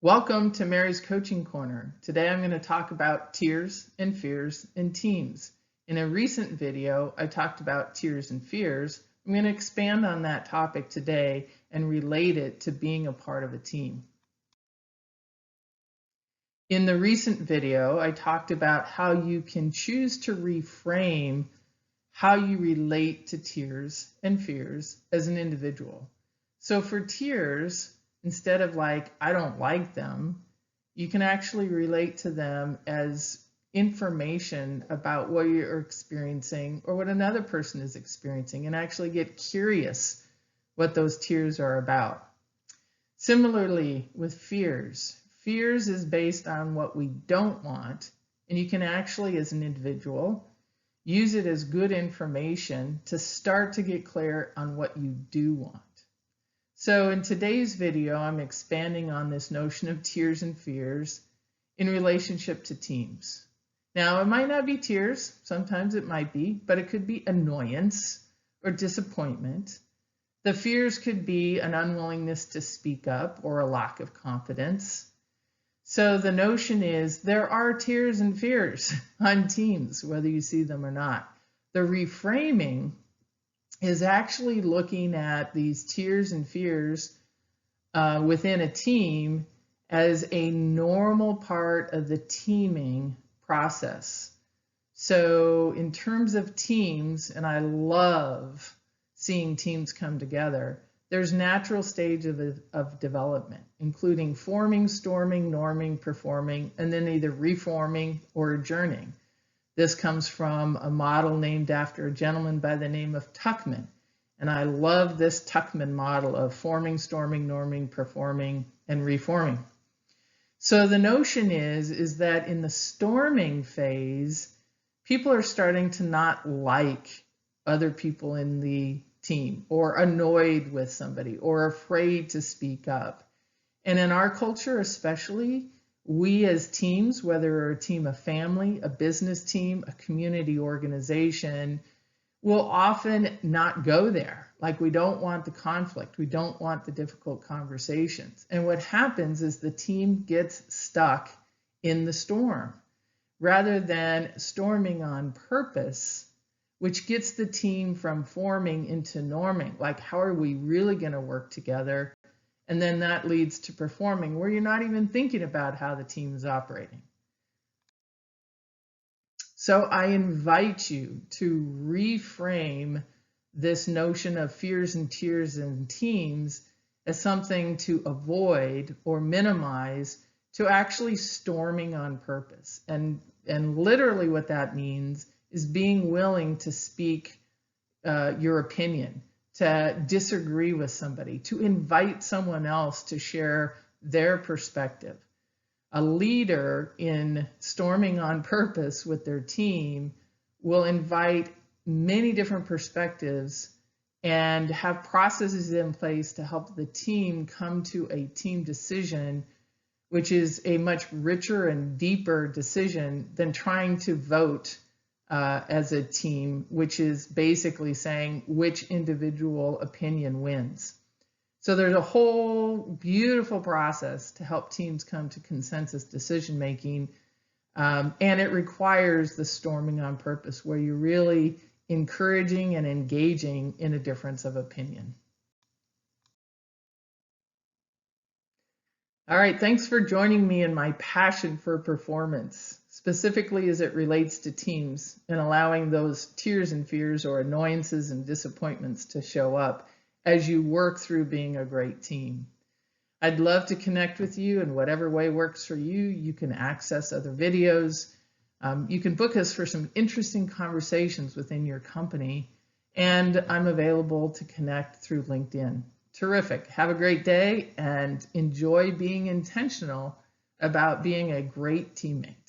Welcome to Mary's Coaching Corner. Today I'm going to talk about tears and fears in teams. In a recent video, I talked about tears and fears. I'm going to expand on that topic today and relate it to being a part of a team. In the recent video, I talked about how you can choose to reframe how you relate to tears and fears as an individual. So for tears, instead of like, I don't like them, you can actually relate to them as information about what you're experiencing or what another person is experiencing and actually get curious what those tears are about. Similarly with fears. Fears is based on what we don't want, and you can actually, as an individual, use it as good information to start to get clear on what you do want. So in today's video, I'm expanding on this notion of tears and fears in relationship to teams. Now, it might not be tears, sometimes it might be, but it could be annoyance or disappointment. The fears could be an unwillingness to speak up or a lack of confidence. So the notion is there are tears and fears on teams, whether you see them or not. The reframing is actually looking at these tears and fears within a team as a normal part of the teaming process. So in terms of teams, and I love seeing teams come together, there's natural stage of development, including forming, storming, norming, performing, and then either reforming or adjourning. This comes from a model named after a gentleman by the name of Tuckman. And I love this Tuckman model of forming, storming, norming, performing, and reforming. So the notion is that in the storming phase, people are starting to not like other people in the team, or annoyed with somebody, or afraid to speak up. And in our culture especially, we as teams, whether we're a team of family, a business team, a community organization, will often not go there. Like, we don't want the conflict. We don't want the difficult conversations. And what happens is the team gets stuck in the storm rather than storming on purpose, which gets the team from forming into norming. Like, how are we really going to work together? And then that leads to performing, where you're not even thinking about how the team is operating. So I invite you to reframe this notion of fears and tears in teams as something to avoid or minimize, to actually storming on purpose. And literally what that means is being willing to speak your opinion, to disagree with somebody, to invite someone else to share their perspective. A leader in storming on purpose with their team will invite many different perspectives and have processes in place to help the team come to a team decision, which is a much richer and deeper decision than trying to vote as a team, which is basically saying which individual opinion wins. So there's a whole beautiful process to help teams come to consensus decision making, and it requires the storming on purpose, where you're really encouraging and engaging in a difference of opinion. All right, thanks for joining me in my passion for performance, specifically as it relates to teams and allowing those tears and fears or annoyances and disappointments to show up as you work through being a great team. I'd love to connect with you in whatever way works for you. You can access other videos. You can book us for some interesting conversations within your company, and I'm available to connect through LinkedIn. Terrific. Have a great day and enjoy being intentional about being a great teammate.